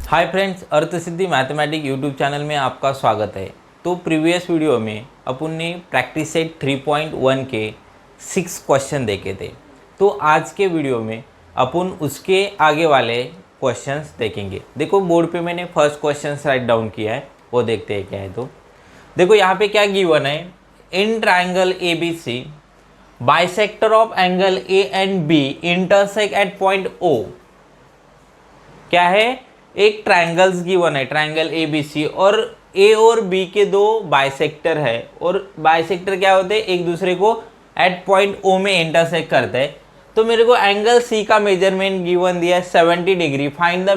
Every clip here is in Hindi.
हाय फ्रेंड्स, अर्थ सिद्धि मैथमेटिक्स यूट्यूब चैनल में आपका स्वागत है। तो प्रीवियस वीडियो में अपन ने प्रैक्टिस सेट 3.1 के 6 क्वेश्चन देखे थे। तो आज के वीडियो में अपन उसके आगे वाले क्वेश्चंस देखेंगे। देखो बोर्ड पे मैंने फर्स्ट क्वेश्चन राइट डाउन किया है, वो देखते हैं क्या है। तो देखो यहाँ पे क्या गिवन है, in triangle A B C bisector of angle A and B intersect at point O. क्या है, एक ट्रायंगल्स गिवन है, ट्रायंगल ए बी सी, और ए और बी के दो बाइसेक्टर है। और बाइसेक्टर क्या होते हैं, एक दूसरे को एट पॉइंट ओ में इंटरसेक्ट करते हैं। तो मेरे को एंगल सी का मेजरमेंट गिवन दिया है 70 degree. Find the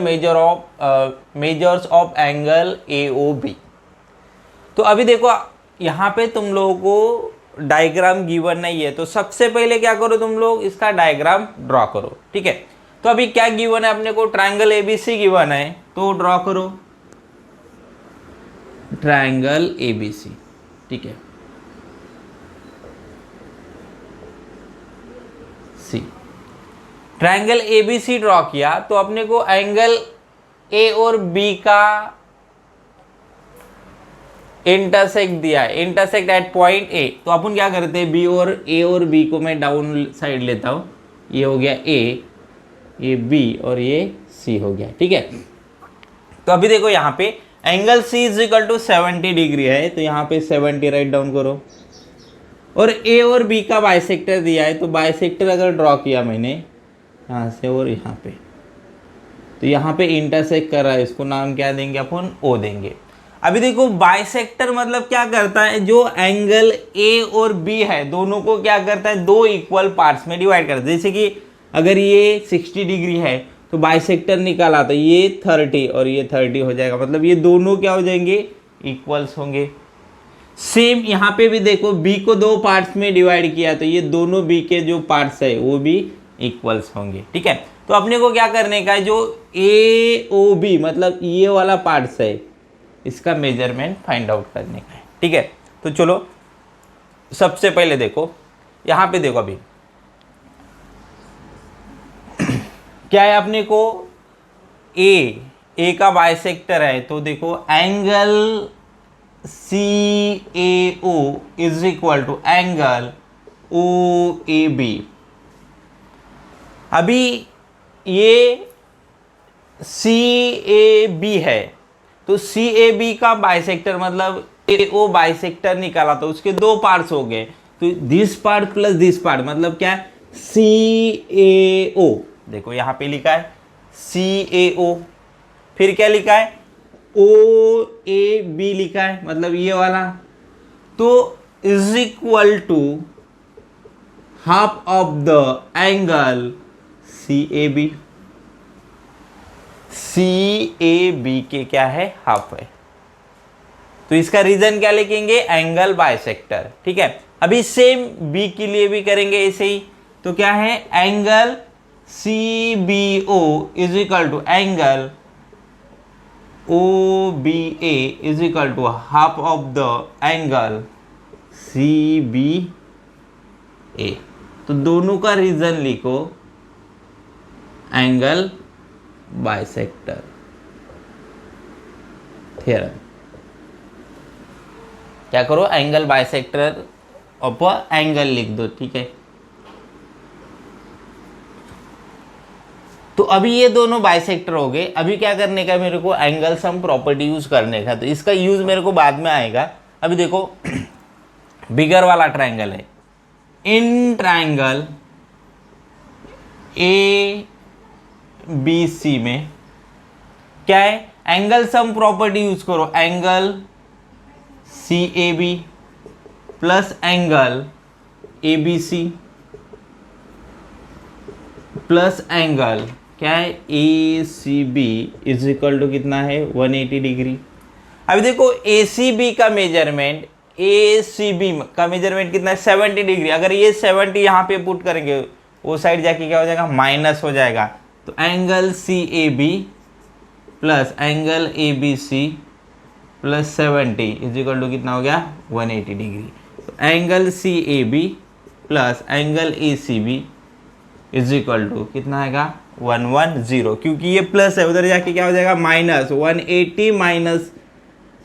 measures of angle A O B. तो अभी देखो यहाँ पे तुम लोगों को डायग्राम गिवन नहीं है, तो सबसे पहले क्या करो, तुम लोग इसका डायग्राम ड्रॉ करो। ठीक है, तो अभी क्या गिवन है अपने को, ट्रायंगल एबीसी गिवन है, तो ड्रॉ करो ट्रायंगल एबीसी। ठीक है, सी ट्रायंगल एबीसी ड्रॉ किया, तो अपने को एंगल ए और बी का इंटरसेक्ट दिया है, इंटरसेक्ट एट पॉइंट ए। तो अपन क्या करते हैं, बी और ए और बी को मैं डाउन साइड लेता हूं, ये हो गया ए, ये बी और ये सी हो गया। ठीक है, तो अभी देखो यहाँ पे angle C is equal to 70 degree है, तो यहाँ पे 70 राइट डाउन करो। और ए और बी का बाइसेक्टर दिया है, तो बाइसेक्टर अगर ड्रॉ किया मैंने यहाँ से और यहाँ पे, तो यहाँ पे इंटरसेक्ट कर रहा है, इसको नाम क्या देंगे अपन, ओ देंगे। अभी देखो बाइसेक्टर मतलब क्या करता है, जो एंगल ए और बी है दोनों को क्या करता है, दो इक्वल पार्ट्स में डिवाइड करता है। जैसे कि अगर ये 60 डिग्री है तो बाइसेक्टर निकाला तो ये 30 और ये 30 हो जाएगा, मतलब ये दोनों क्या हो जाएंगे, इक्वल्स होंगे। सेम यहाँ पे भी देखो, बी को दो पार्ट्स में डिवाइड किया तो ये दोनों बी के जो पार्ट्स है वो भी इक्वल्स होंगे। ठीक है, तो अपने को क्या करने का है, जो ए ओ बी मतलब ये वाला पार्ट्स है इसका मेजरमेंट फाइंड आउट करने का है। ठीक है, तो चलो सबसे पहले देखो यहाँ पे, देखो अभी क्या है अपने को, ए का बाइसेक्टर है, तो देखो angle C A O is equal to angle O A B. अभी ये सी ए बी है, तो सी ए बी का बाइसेक्टर मतलब ए ओ बाइसेक्टर निकाला, तो उसके दो पार्ट्स हो गए, तो this part plus this part मतलब क्या है, सी ए ओ। देखो यहाँ पे लिखा है सी ए ओ, फिर क्या लिखा है, ओ ए बी लिखा है, मतलब ये वाला, तो is equal to half of the angle C A B. C A B के क्या है, हाफ है, तो इसका रीजन क्या लिखेंगे, एंगल बाइसेक्टर। ठीक है, अभी सेम बी के लिए भी करेंगे ऐसे ही, तो क्या है, angle C B O is equal to angle O B A is equal to half of the angle C B A. तो दोनों का रीजन लिखो, एंगल बाइसेक्टर थ्योरम। क्या करो, एंगल बाइसेक्टर ऑफ एंगल लिख दो। ठीक है, तो अभी ये दोनों बाइसेक्टर हो गए। अभी क्या करने का, मेरे को एंगल सम प्रॉपर्टी यूज करने का, तो इसका यूज मेरे को बाद में आएगा। अभी देखो बिगर वाला ट्रायंगल है, इन ट्रायंगल ए बी सी में क्या है, एंगल सम प्रॉपर्टी यूज करो, angle C A B plus angle A B C plus angle क्या है, A C B is equal to कितना है, 180 डिग्री। अभी देखो ए सी बी का मेजरमेंट, ए सी बी का मेजरमेंट कितना है, 70 डिग्री। अगर ये 70 यहाँ पे पुट करेंगे, वो साइड जाके क्या हो जाएगा, माइनस हो जाएगा। तो angle C A B plus angle A B C plus 70 is equal to कितना हो गया, 180 डिग्री। तो angle C A B plus angle A C B is equal to कितना आएगा, 110, क्योंकि ये प्लस है, उधर जाके क्या हो जाएगा minus 180 minus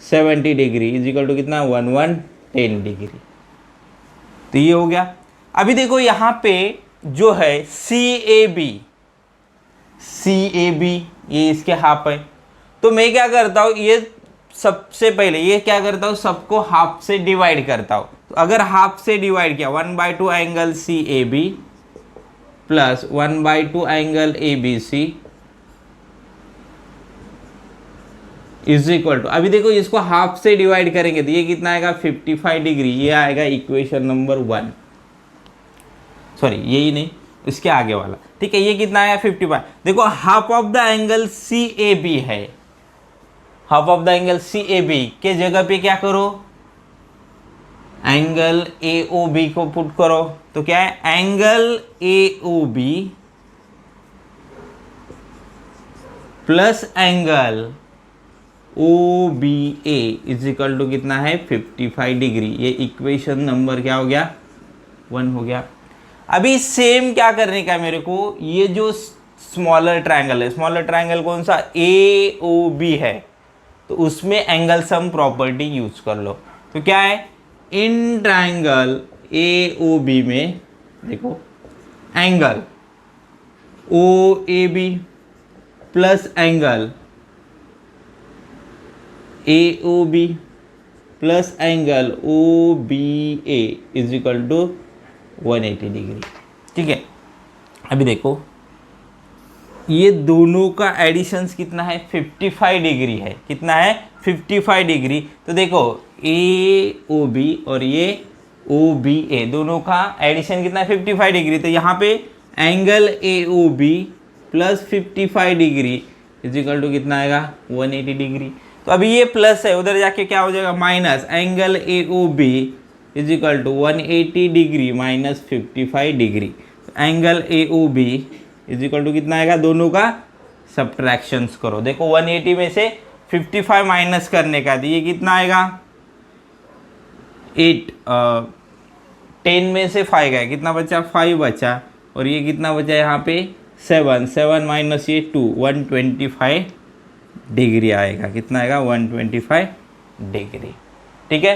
70 degree is equal to कितना 1110 डिग्री। तो ये हो गया। अभी देखो यहाँ पे जो है CAB ये इसके हाफ है, तो मैं क्या करता हूँ, ये सबसे पहले ये क्या करता हूँ, सबको हाफ से डिवाइड करता हूँ। तो अगर हाफ से डिवाइड किया 1/2 angle CAB plus 1/2 angle ABC is equal to, अभी देखो इसको हाफ से डिवाइड करेंगे तो ये कितना आएगा 55 डिग्री, ये आएगा इक्वेशन नंबर 1, सॉरी यही नहीं इसके आगे वाला, ठीक है। ये कितना आया 55। देखो half of the angle CAB है, half of the angle CAB के जगह पे क्या करो, एंगल AOB को पुट करो, तो क्या है angle AOB plus angle OBA is equal to कितना है 55 डिग्री। ये इक्वेशन नंबर क्या हो गया 1 हो गया। अभी सेम क्या करने का है मेरे को, ये जो स्मॉलर ट्रायंगल है, स्मॉलर ट्रायंगल कौन सा AOB है, तो उसमें एंगल सम प्रॉपर्टी यूज कर लो। तो क्या है इन ट्रायंगल AOB में देखो angle OAB plus angle AOB plus angle OBA is equal to 180 degree, ठीक है। अभी देखो ये दोनों का एडिशंस कितना है 55 डिग्री है, कितना है 55 डिग्री। तो देखो AOB और ये OBA दोनों का एडिशन कितना है 55 डिग्री, तो यहाँ पे angle AOB plus 55 degree is equal to कितना आएगा 180 डिग्री। तो अभी ये प्लस है, उधर जाके क्या हो जाएगा minus, angle AOB is equal to 180 degree minus 55 degree. Angle AOB is equal to कितना आएगा, दोनों का सब्ट्रैक्शंस करो। देखो 180 में से 55 माइनस करने का, तो ये कितना आएगा 8, 10 में से 5 गया, कितना बचा 5 बचा, और ये कितना बचा यहाँ पे 7 माइनस ये 2 125 डिग्री आएगा, कितना आएगा 125 डिग्री, ठीक है।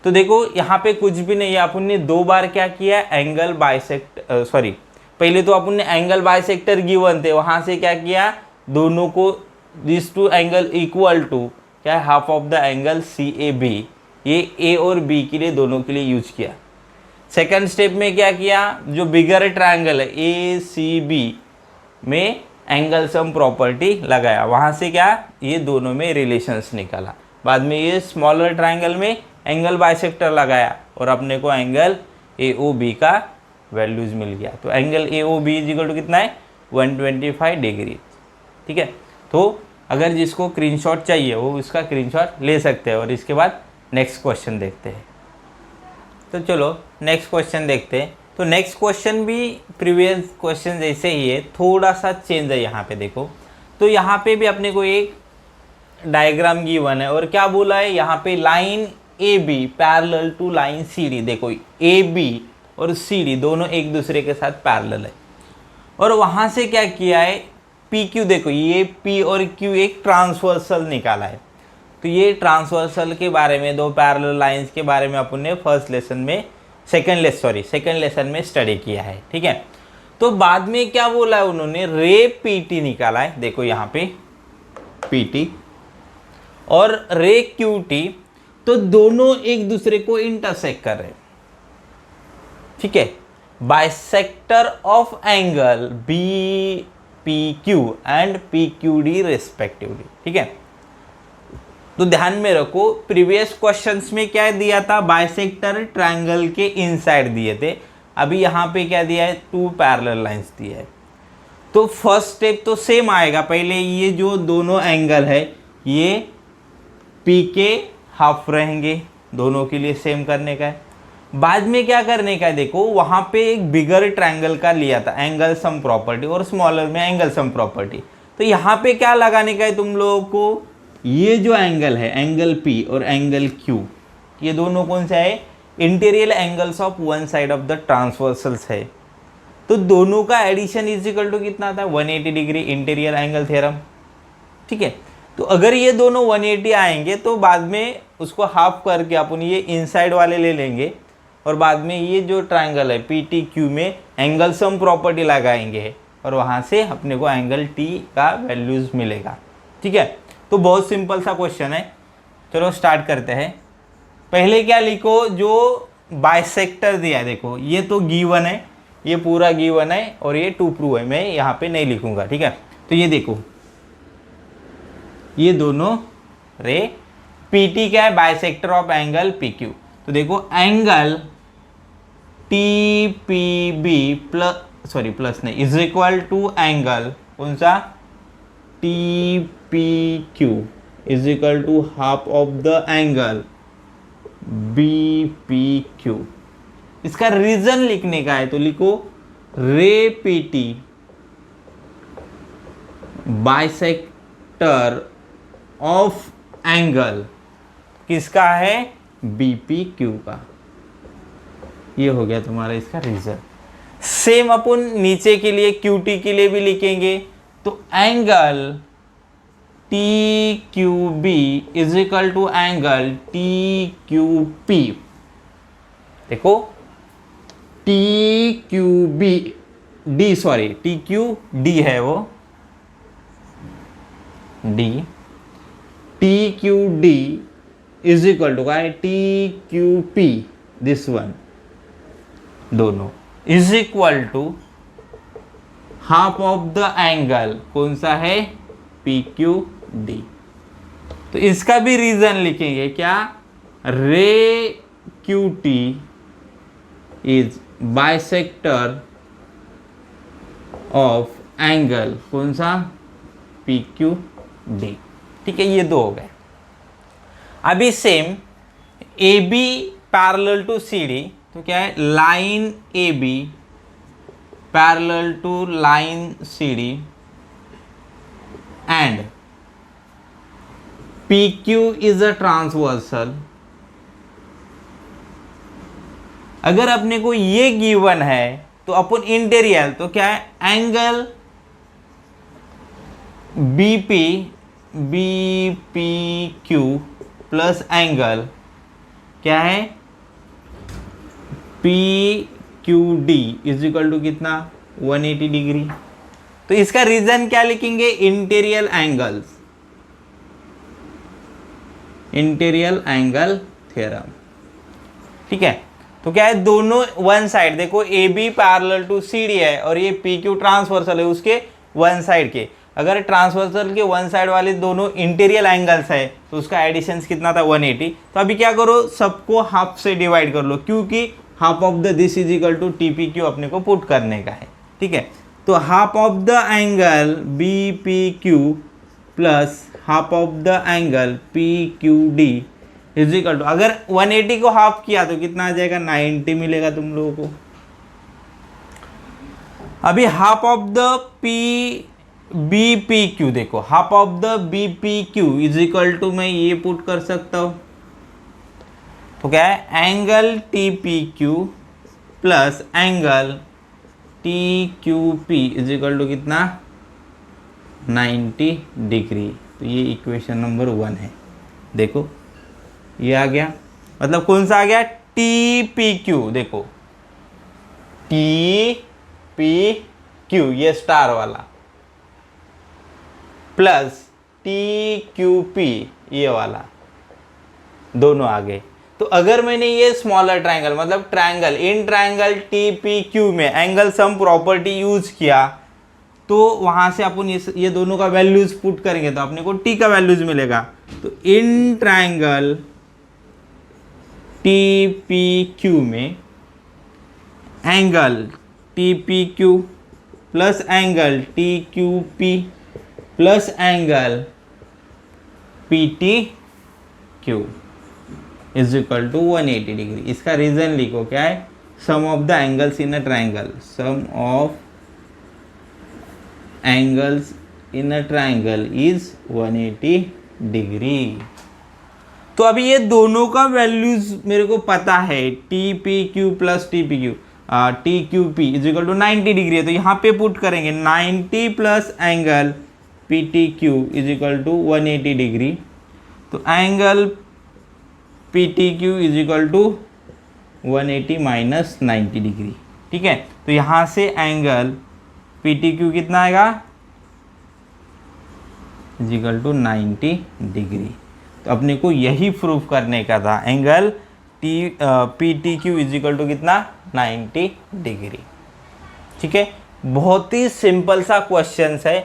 तो देखो यहाँ पे कुछ भी नहीं है, अपन ने 2 बार क्या किया एंगल बाइसेक्टर, सॉरी पहले तो अपन ने एंगल बाइसेक्टर गिवन थे, वहाँ से क्या किया दोनों को this two angle equal to क्या है half of the angle CAB, ये A और B के लिए दोनों के लिए यूज किया। सेकंड स्टेप में क्या किया, जो बिगर ट्रायंगल है ACB में एंगल सम प्रॉपर्टी लगाया, वहाँ से क्या ये दोनों में रिलेशंस निकाला। बाद में ये स्मॉलर ट्रायंगल में एंगल बाइसेक्टर लगाया और अपने को एंगल AOB का वैल्यूज मिल गया। तो angle AOB is equal to कितना है 125 डिग्री, ठीक है। तो अगर जिसको स्क्रीनशॉट चाहिए वो इसका स्क्रीनशॉट ले सकते हैं। और इसके बाद नेक्स्ट क्वेश्चन देखते हैं। तो चलो नेक्स्ट क्वेश्चन देखते हैं। तो नेक्स्ट क्वेश्चन भी प्रीवियस क्वेश्चन जैसे ही है, थोड़ा सा चेंज है यहाँ पे देखो। तो यहाँ पे भी अपने को एक डायग्राम गिवन है और क्या बोला है यहाँ पे line AB parallel to line CD। देखो AB और CD दोनों एक दूसरे के साथ पैरेलल है और वहाँ से क्या किया है PQ, देखो ये P और Q एक ट्रांसवर्सल निकाला है। तो ये ट्रांसवर्सल के बारे में, दो पैरेलल लाइंस के बारे में अपन ने फर्स्ट लेसन में सेकंड लेसन में स्टडी किया है, ठीक है। तो बाद में क्या बोला है उन्होंने, रे PT निकाला है, देखो यहाँ पे PT और रे QT, तो दोनों एक दूसरे को इंटरसेक्ट कर रहे हैं, ठीक है। Bisector of angle BPQ and PQD respectively, ठीक है। तो ध्यान में रखो प्रीवियस क्वेश्चंस में क्या दिया था, बाइसेक्टर ट्रायंगल के इनसाइड दिए थे। अभी यहाँ पे क्या दिया है, 2 पैरेलल लाइंस दिया है। तो फर्स्ट स्टेप तो सेम आएगा, पहले ये जो दोनों एंगल है ये P के हाफ रहेंगे, दोनों के लिए सेम करने का है। बाद में क्या करने का है, देखो वहाँ पे एक बिगर ट्रायंगल का लिया था एंगल सम प्रॉपर्टी और स्मॉलर में एंगल सम प्रॉपर्टी। तो यहाँ पे क्या लगाने का है तुम लोगों को, ये जो एंगल है एंगल P और एंगल Q, ये दोनों कौन सा है, interior angles of one side of the transversals है। तो दोनों का एडिशन इज इक्वल टू कितना आता है 180 डिग्री, इंटीरियर एंगल थ्योरम। ठीक है, तो अगर ये दोनों 180 आएंगे तो बाद में उसको हाफ करके अपन ये इनसाइड वाले ले लेंगे और बाद में ये जो ट्राइंगल है पी टी क्यू में एंगल सम प्रॉपर्टी लगाएंगे और वहाँ से अपने को एंगल टी का वैल्यूज मिलेगा। ठीक है, तो बहुत सिंपल सा क्वेश्चन है। चलो स्टार्ट करते हैं। पहले क्या लिखो, जो बाइसेक्टर दिया है, देखो ये तो गिवन है, ये पूरा गिवन है और ये टू प्रूव है, मैं यहाँ पे नहीं लिखूंगा। ठीक है, तो ये देखो ये दोनों रे पी टी क्या है, bisector of angle P Q. तो देखो angle T P B plus, sorry plus नहीं, इज इक्वल टू एंगल कौन सा T P Q is equal to half of the angle B P Q. इसका रीजन लिखने का है तो लिखो ray P T bisector of angle किसका है, बी पी क्यू का। ये हो गया तुम्हारा इसका रीजन। सेम अपन नीचे के लिए क्यू टी के लिए भी लिखेंगे, तो angle T Q B is equal to angle T Q P. देखो T Q B D, sorry T Q D है वो D, T Q D is equal to क्या है, T Q P, this one, दोनों is equal to half of the angle कौन सा है, पी क्यू डी। तो इसका भी रीजन लिखेंगे क्या, रे Q T is bisector of angle कौन सा, पी क्यू डी। ठीक है, ये दो हो गए। अभी same A B parallel to C D, तो क्या है, line A B parallel to line C D and P Q is a transversal. अगर अपने को ये गिवन है तो अपन इंटीरियर, तो क्या है, angle B P Q plus angle क्या है, P Q D is equal to कितना 180 डिग्री। तो इसका रीजन क्या लिखेंगे, interior angles, interior angle theorem. ठीक है, तो क्या है, दोनों वन साइड, देखो A B parallel to C D है और ये पी क्यू ट्रांसवर्सल है उसके वन साइड के। अगर ट्रांसवर्सल के वन साइड वाले दोनों इंटीरियर एंगल्स है तो उसका एडिशन कितना था 180। तो अभी क्या करो, सबको हाफ से डिवाइड कर लो, क्योंकि half of the this is equal to T P Q अपने को पुट करने का है। ठीक है, तो half of the angle B P Q plus half of the angle P Q D is equal to, अगर 180 को हाफ किया तो कितना आ जाएगा, 90 मिलेगा तुम लोगों को। अभी half of the P B P Q, देखो half of the B P Q is equal to, मैं ये पुट कर सकता हूं, तो क्या है, angle T P Q plus angle T Q P is equal to कितना 90 डिग्री। तो ये इक्वेशन नंबर 1 है। देखो ये आ गया, मतलब कौन सा आ गया, टी पी क्यू, देखो टी पी क्यू ये स्टार वाला प्लस टी क्यू पी ये वाला, दोनों आ गए। तो अगर मैंने ये स्मॉलर ट्रायंगल, मतलब triangle in triangle T P Q में एंगल सम प्रॉपर्टी यूज किया, तो वहां से अपन ये दोनों का वैल्यूज पुट करेंगे तो अपने को टी का वैल्यूज मिलेगा। तो in triangle T P Q में angle T P Q plus angle T Q P plus angle P T Q is equal to 180 degree. इसका रीजन लिखो क्या है, sum of the angles in a triangle, sum of angles in a triangle is 180 degree. तो अभी ये दोनों का वैल्यूज मेरे को पता है, T P Q plus T P Q. T Q P is equal to 90 degree है, तो यहाँ पे पुट करेंगे 90 plus angle P T Q is equal to 180 degree, तो angle P T Q is equal to 180 minus 90 degree. ठीक है, तो यहाँ से एंगल पी टी क्यू कितना आएगा, इज इक्वल टू 90 डिग्री। तो अपने को यही प्रूफ करने का था, angle P T Q is equal to कितना, 90 डिग्री। ठीक है, बहुत ही सिंपल सा क्वेश्चन है।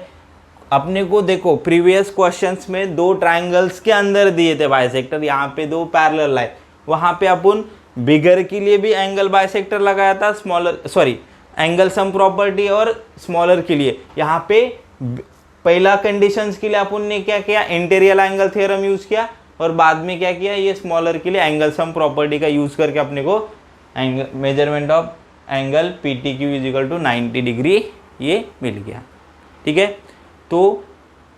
अपने को देखो प्रीवियस क्वेश्चंस में दो ट्राइंगल्स के अंदर दिए थे बाइसेक्टर, यहाँ पे दो पैरेलल लाइन, वहाँ पे अपन बिगर के लिए भी एंगल बाइसेक्टर लगाया था, smaller sorry angle sum property, और स्मॉलर के लिए यहाँ पे पहला कंडीशंस के लिए अपन ने क्या किया, इंटीरियर एंगल थ्योरम यूज किया, और बाद में क्या किया, ये स्मॉलर के लिए एंगल सम प्रॉपर्टी का यूज करके अपने को angle measurement of angle P T Q is equal to 90 degree ये मिल गया। ठीक है, तो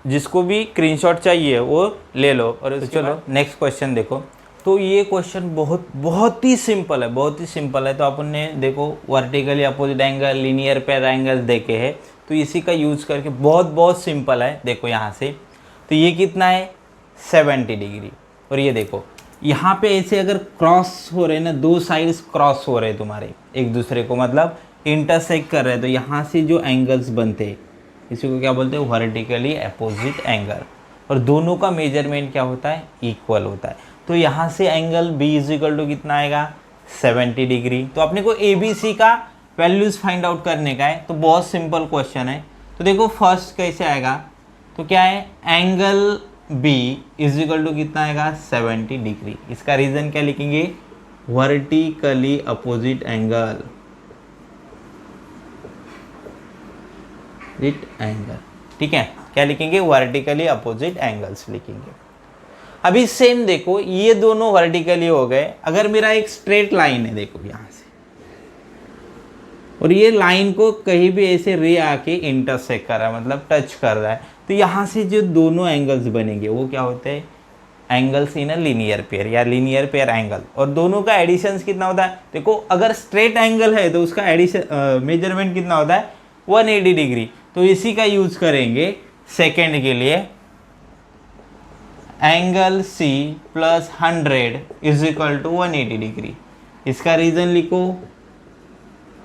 जिसको भी स्क्रीनशॉट चाहिए वो ले लो। और तो चलो नेक्स्ट क्वेश्चन देखो। तो ये क्वेश्चन बहुत ही सिंपल है, बहुत ही सिंपल है। तो अपन ने देखो vertically opposite angle, linear pair angle देखे हैं, तो इसी का यूज़ करके बहुत सिंपल है। देखो यहाँ से तो ये कितना है 70 डिग्री, और ये देखो यहाँ पे ऐसे अगर क्रॉस हो रहे हैं ना, दो साइड्स क्रॉस हो रहे हैं तुम्हारे एक दूसरे को, मतलब इंटरसेक्ट कर रहे हैं, तो यहाँ से जो एंगल्स बनते हैं इसी को क्या बोलते हैं, वर्टिकली अपोजिट एंगल, और दोनों का मेजरमेंट क्या होता है, इक्वल होता है। तो यहाँ से angle B is equal to कितना आएगा 70 डिग्री। तो अपने को ए बी सी का वैल्यूज फाइंड आउट करने का है, तो बहुत सिंपल क्वेश्चन है। तो देखो फर्स्ट कैसे आएगा, तो क्या है, angle B is equal to कितना आएगा 70 डिग्री। इसका रीजन क्या लिखेंगे, वर्टिकली अपोजिट एंगल, एंगल। ठीक है, क्या लिखेंगे, वर्टिकली अपोजिट एंगल्स लिखेंगे। अभी सेम देखो, ये दोनों वर्टिकली हो गए। अगर मेरा एक स्ट्रेट लाइन है, देखो यहाँ से, और ये लाइन को कहीं भी ऐसे रे आके इंटरसेक्ट कर रहा है, मतलब टच कर रहा है, तो यहाँ से जो दोनों एंगल्स बनेंगे वो क्या होते हैं, angles in a linear pair या लीनियर पेयर एंगल। और दोनों का एडिशन कितना होता है, देखो अगर स्ट्रेट एंगल है तो उसका एडिशन मेजरमेंट कितना होता है 180 डिग्री। तो इसी का यूज करेंगे सेकेंड के लिए, angle C plus 100 is equal to 180 degree. इसका रीजन लिखो,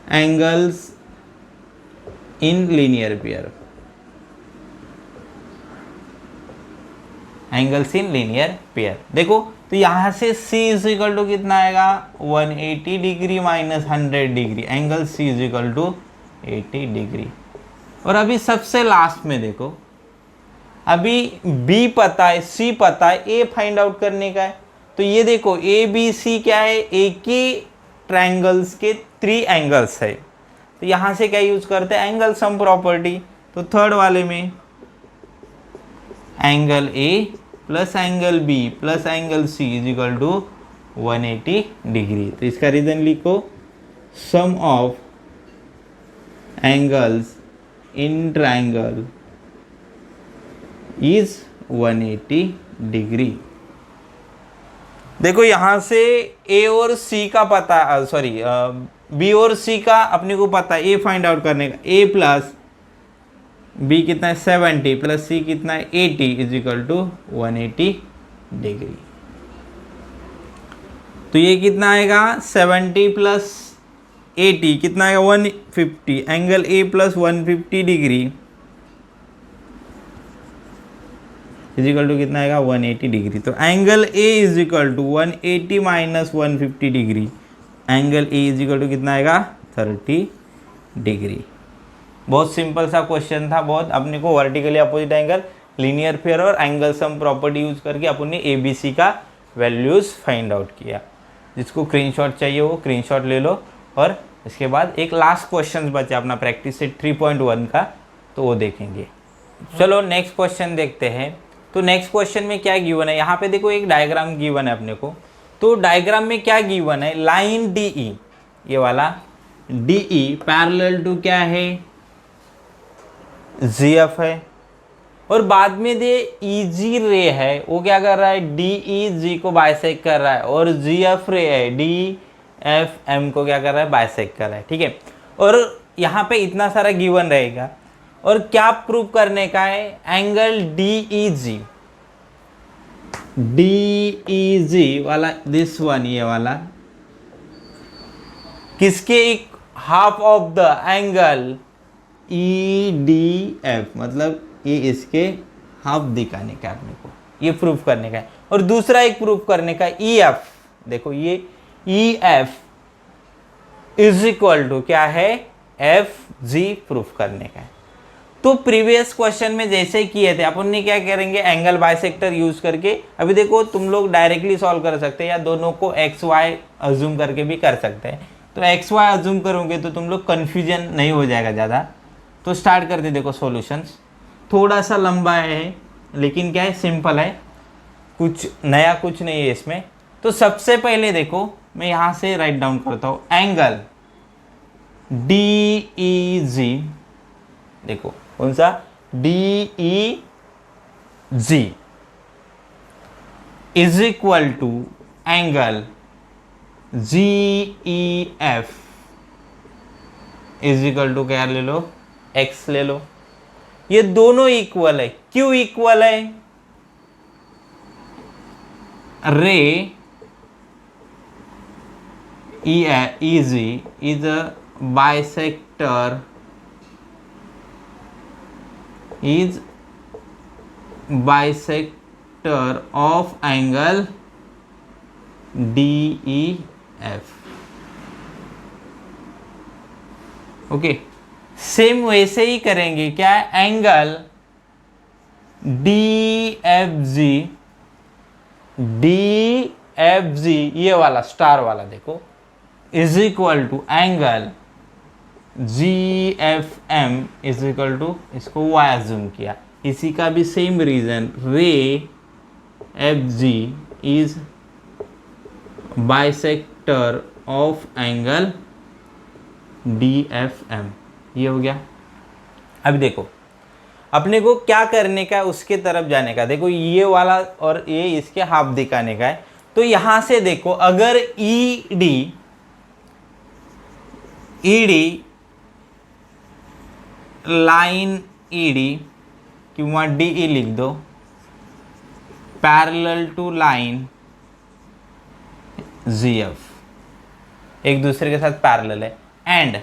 angles in linear pair, angles in linear pair. देखो तो यहाँ से C इज इक्वल टू कितना आएगा 180 degree minus 100 degree, angle C is equal to 80 degree. और अभी सबसे लास्ट में देखो, अभी B पता है, C पता है, A फाइंड आउट करने का है। तो ये देखो A B C क्या है, एक ही ट्रायंगल्स के 3 एंगल्स है। तो यहाँ से क्या यूज करते हैं, एंगल सम प्रॉपर्टी। तो थर्ड वाले में angle A plus angle B plus angle C is equal to 180 degree. तो इसका रीजन लिखो, sum of angles in triangle is 180 degree. देखो यहाँ से A और C का पता, सॉरी B और C का अपने को पता है, A फाइंड आउट करने का, A प्लस B कितना है 70 प्लस C कितना है 80 इज इक्वल टू 180 डिग्री। तो ये कितना आएगा 70 प्लस 80 कितना आएगा 150, angle A plus 150 degree is equal to कितना आएगा 180 डिग्री। तो angle A is equal to 180 minus 150 degree, angle A is equal to कितना आएगा 30 डिग्री। बहुत सिंपल सा क्वेश्चन था, बहुत। अपने को vertically opposite angle, linear pair और एंगल सम प्रॉपर्टी यूज करके अपन ने ABC का वैल्यूज फाइंड आउट किया। जिसको स्क्रीनशॉट चाहिए वो स्क्रीनशॉट ले लो। और इसके बाद एक लास्ट क्वेश्चन बचा अपना प्रैक्टिस सेट 3.1 का, तो वो देखेंगे। चलो नेक्स्ट क्वेश्चन देखते हैं। तो नेक्स्ट क्वेश्चन में क्या गिवन है, यहाँ पे देखो एक डायग्राम गिवन है अपने को। तो डायग्राम में क्या गिवन है, लाइन DE, ये वाला DE पैरेलल टू क्या है GF है, और बाद में दे EG रे है, वो क्या कर रहा है DEG को बाइसेक्ट कर रहा है, और GF रे है एफ एम को क्या कर रहा है, बाइसेक्ट कर रहा है, ठीक है। और यहाँ पे इतना सारा गिवन रहेगा और क्या प्रूव करने का है, एंगल डी ई जी वाला, दिस वन, ये वाला किसके एक half of the angle E D F, मतलब ये इसके हाफ दिखाने का अपने को, ये प्रूफ करने का है। और दूसरा एक प्रूफ करने का ई एफ, देखो ये E F is equal to क्या है, एफ जी प्रूफ करने का है। तो प्रीवियस क्वेश्चन में जैसे किए थे अपन ने, क्या करेंगे, एंगल बाइसेक्टर यूज करके। अभी देखो तुम लोग डायरेक्टली सॉल्व कर सकते हैं या दोनों को एक्स वाई अज्यूम करके भी कर सकते हैं। तो एक्स वाई अज्यूम करोगे तो तुम लोग कन्फ्यूजन नहीं हो जाएगा ज़्यादा। तो स्टार्ट करते, देखो सॉल्यूशंस थोड़ा सा लंबा है लेकिन क्या है, सिंपल है, कुछ नया कुछ नहीं है इसमें। तो सबसे पहले देखो मैं यहाँ से राइट डाउन करता हूँ, एंगल डी ई जी, देखो कौन सा, D E G is equal to angle G E F is equal to क्या ले लो, एक्स ले लो। ये दोनों इक्वल है, क्यों इक्वल है, ray E G is a bisector, is bisector of angle DEF। Okay, same वैसे ही करेंगे, क्या है, एंगल DFG ये वाला स्टार वाला देखो, is equal to angle GFM is equal to, इसको y अज्यूम किया, इसी का भी same reason, ray FG is bisector of angle DFM, ये हो गया। अभी देखो अपने को क्या करने का है, उसके तरफ जाने का। देखो ये वाला और ये इसके हाफ दिखाने का है। तो यहां से देखो, अगर ED लाइन ED किंवा DE लिख दो, पैरेलल टू लाइन GF, एक दूसरे के साथ पैरेलल है। एंड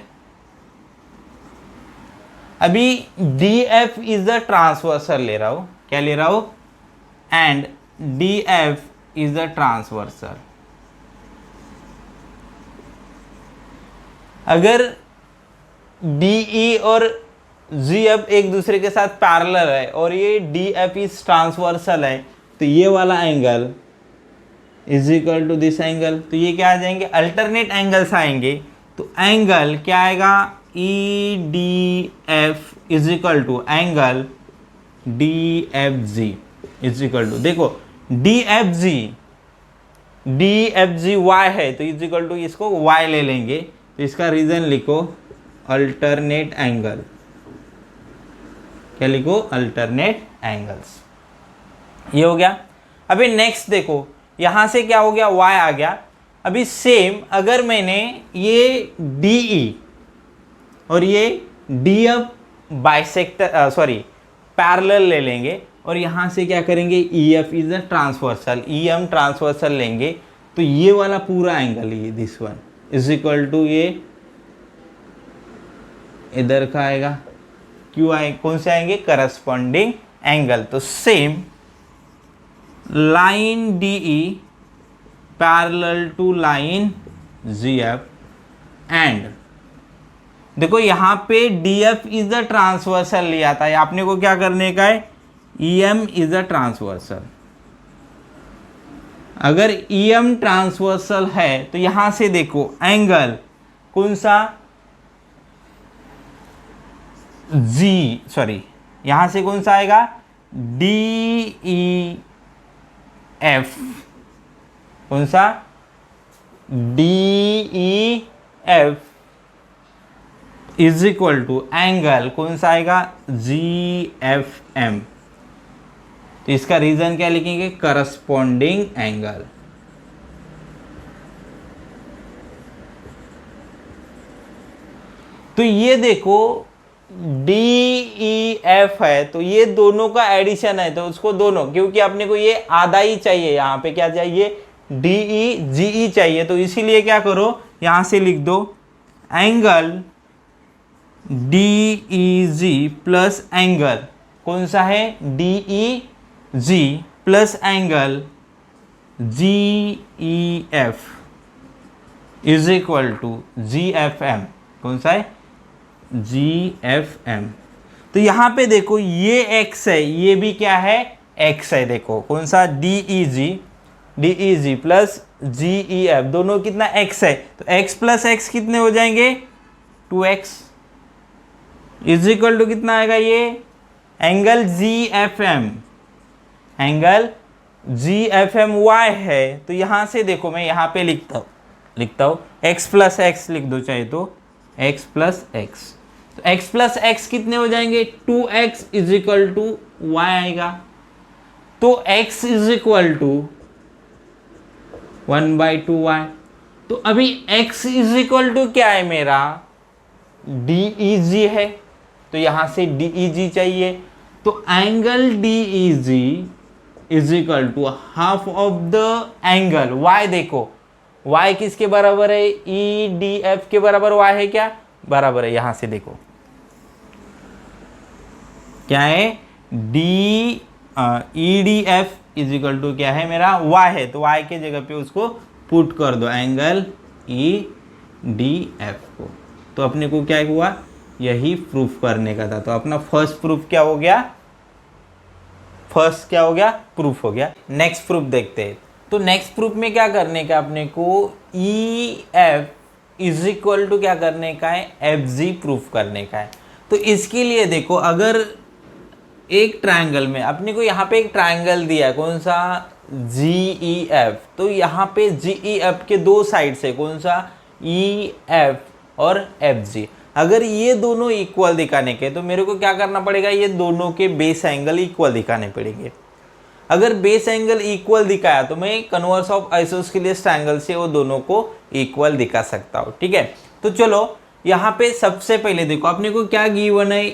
अभी DF इज द ट्रांसवर्सल ले रहा हूं, क्या ले रहा हूं, and DF is the transversal. अगर DE और GF एक दूसरे के साथ पैरेलल है और ये DF इज ट्रांसवर्सल है, तो ये वाला angle is equal to this angle. तो ये क्या आ जाएंगे, अल्टरनेट एंगल्स आएंगे। तो एंगल क्या आएगा, EDF is equal to angle DFG is equal to, देखो DFG y है तो इज इक्वल टू, इसको y ले लेंगे तो इसका रीजन लिखो अल्टरनेट एंगल, क्या लिखो, अल्टरनेट एंगल्स। ये हो गया। अभी नेक्स्ट देखो, यहां से क्या हो गया, y आ गया। अभी सेम अगर मैंने ये DE और ये DF बाइसेक्टर पैरेलल ले लेंगे और यहां से क्या करेंगे, EF is a transversal, EM transversal लेंगे, तो ये वाला पूरा एंगल, ये this one is equal to, ये इधर का आएगा, क्यों आए, कौन से आएंगे, करस्पॉन्डिंग एंगल। तो same line DE parallel to line GF, and देखो यहां पे DF इज द ट्रांसवर्सल लिया था, आपने को क्या करने का है, EM इज द ट्रांसवर्सल। अगर EM ट्रांसवर्सल है तो यहां से देखो एंगल कौन सा, यहां से कौन सा आएगा, DEF, कौन सा, DEF is equal to angle कौन सा आएगा, GFM। तो इसका रीजन क्या लिखेंगे, करस्पॉन्डिंग एंगल। तो ये देखो DEF है, तो ये दोनों का एडिशन है, तो उसको दोनों, क्योंकि अपने को ये आधा ही चाहिए, यहाँ पे क्या चाहिए, DEGE चाहिए, तो इसीलिए क्या करो, यहां से लिख दो एंगल DEG प्लस एंगल कौन सा है, DEG plus angle GEF is equal to GFM, कौन सा है, GFM। तो यहां पे देखो ये x है, ये भी क्या है, x है, देखो कौन सा, DEG प्लस GEF, दोनों कितना x है, तो x प्लस x कितने हो जाएंगे, 2x इज इक्वल टू कितना आएगा, ये angle GFM, angle GFM y है, तो यहां से देखो मैं यहां पे लिखता हूं x प्लस एक्स लिख दो चाहे तो, x प्लस एक्स, तो x प्लस एक्स कितने हो जाएंगे, 2x is equal to y आएगा, तो x is equal to 1/2y। तो अभी x इज इक्वल टू क्या है मेरा, DEG है, तो यहां से DEG चाहिए, तो angle DEG is equal to half of the angle y, देखो y किसके बराबर है, EDF के बराबर y है क्या, बराबर है, यहां से देखो क्या है, EDF इज इक्वल टू क्या है मेरा, y है, तो y के जगह पे उसको पुट कर दो एंगल EDF को। तो अपने को क्या हुआ, यही प्रूफ करने का था, तो अपना फर्स्ट प्रूफ क्या हो गया, फर्स्ट क्या हो गया, प्रूफ हो गया। नेक्स्ट प्रूफ देखते हैं। तो नेक्स्ट प्रूफ में क्या करने का अपने को, EF इज इक्वल टू क्या करने का है, FG प्रूफ करने का है। तो इसके लिए देखो, अगर एक ट्रायंगल में अपने को यहाँ पे एक ट्रायंगल दिया है, कौन सा, GEF, तो यहाँ पे GEF के दो साइड से कौन सा, EF और FG, अगर ये दोनों इक्वल दिखाने के, तो मेरे को क्या करना पड़ेगा, ये दोनों के बेस एंगल इक्वल दिखाने पड़ेंगे। अगर बेस एंगल इक्वल दिखाया तो मैं कन्वर्स ऑफ आइसोस्केलिस ट्रायंगल से वो दोनों को इक्वल दिखा सकता हूँ, ठीक है। तो चलो यहाँ पे सबसे पहले देखो अपने को क्या गिवन है,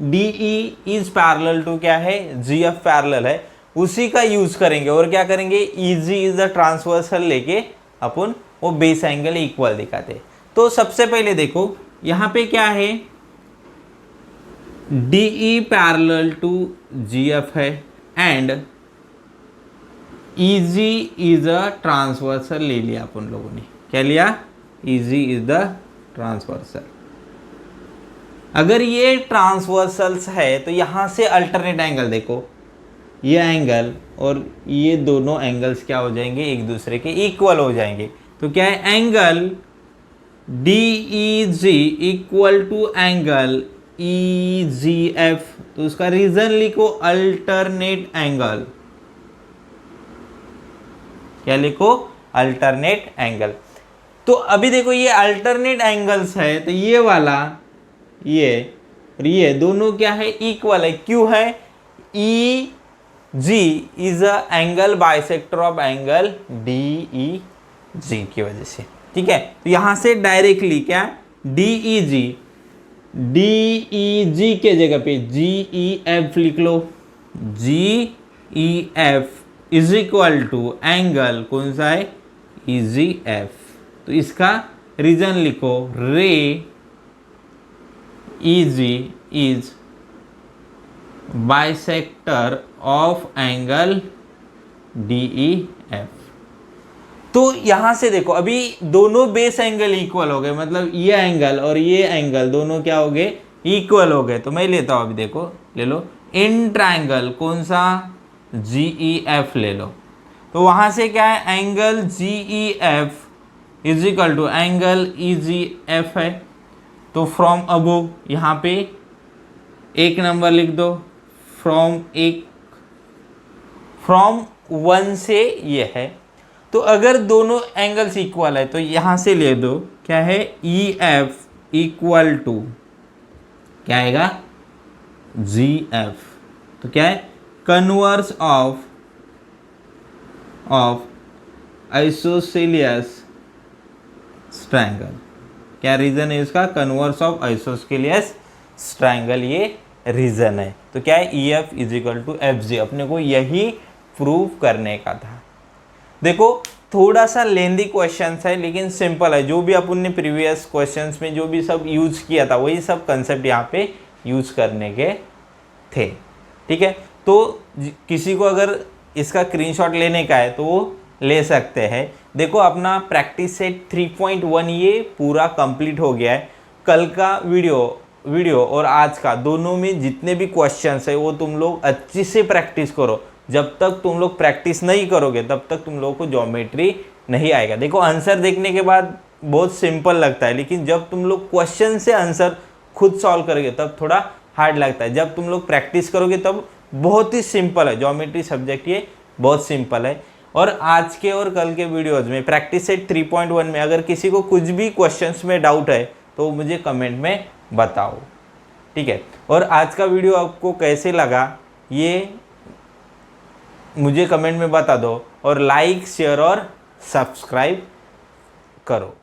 DE इज पैरेलल टू क्या है, GF पैरेलल है, उसी का यूज करेंगे और क्या करेंगे, EG इज द ट्रांसवर्सल लेके अपन वो बेस एंगल इक्वल दिखाते। तो सबसे पहले देखो यहाँ पे क्या है, DE पैरेलल टू GF है and EG is a transversal ले लिया अपन लोगों ने, क्या लिया, EG इज द ट्रांसवर्सल। अगर ये ट्रांसवर्सल्स है तो यहां से अल्टरनेट एंगल देखो, ये एंगल और ये दोनों एंगल्स क्या हो जाएंगे, एक दूसरे के इक्वल हो जाएंगे। तो क्या है, angle DEG equal to angle EGF, तो उसका रीजन लिखो अल्टरनेट एंगल, क्या लिखो, अल्टरनेट एंगल। तो अभी देखो ये अल्टरनेट एंगल्स है, तो ये वाला ये और ये दोनों क्या है, इक्वल है, क्यों है, EG is a angle bisector of angle DEG की वजह से, ठीक है। तो यहां से डायरेक्टली क्या, DEG के जगह पे GEF लिख लो, GEF is equal to angle कौन सा है, EGF। तो इसका रीजन लिखो, रे EG is bisector of angle DEF। तो यहां से देखो अभी दोनों बेस एंगल इक्वल हो गए, मतलब ये एंगल और ये एंगल दोनों क्या हो गए, इक्वल हो गए। तो मैं लेता हूं, अभी देखो ले लो इन ट्रायंगल कौन सा, GEF ले लो। तो वहां से क्या है, angle GEF is equal to angle EGF है। तो फ्रॉम अबोव यहाँ पे एक नंबर लिख दो, फ्रॉम 1 से ये है। तो अगर दोनों एंगल्स इक्वल है तो यहां से ले दो, क्या है, EF इक्वल टू क्या आएगा, GF। तो क्या है, कन्वर्स ऑफ आइसोसेलियस ट्रायंगल, क्या रीज़न है इसका? कन्वर्स ऑफ आइसोस्केलियस ट्रायंगल, ये रीज़न है। तो क्या है? EF is equal to FG, अपने को यही प्रूव करने का था। देखो थोड़ा सा लेंदी क्वेश्चन है लेकिन सिंपल है। जो भी अपन ने प्रीवियस क्वेश्चंस में जो भी सब यूज किया था वही सब कंसेप्ट यहाँ पे यूज करने के थे। ठीक है, तो किसी को अगर इसका स्क्रीनशॉट लेने का है तो वो ले सकते हैं। देखो अपना प्रैक्टिस सेट 3.1 ये पूरा कंप्लीट हो गया है। कल का वीडियो और आज का दोनों में जितने भी क्वेश्चंस है वो तुम लोग अच्छी से प्रैक्टिस करो। जब तक तुम लोग प्रैक्टिस नहीं करोगे तब तक तुम लोगों को ज्योमेट्री नहीं आएगा। देखो आंसर देखने के बाद बहुत सिंपल लगता है, लेकिन जब तुम लोग क्वेश्चन से आंसर खुद सॉल्व करोगे तब थोड़ा हार्ड लगता है। जब तुम लोग प्रैक्टिस करोगे तब बहुत ही सिंपल है। ज्योमेट्री सब्जेक्ट ये बहुत सिंपल है। और आज के और कल के वीडियोज़ में प्रैक्टिस सेट 3.1 में अगर किसी को कुछ भी क्वेश्चंस में डाउट है तो मुझे कमेंट में बताओ। ठीक है, और आज का वीडियो आपको कैसे लगा ये मुझे कमेंट में बता दो, और लाइक शेयर और सब्सक्राइब करो।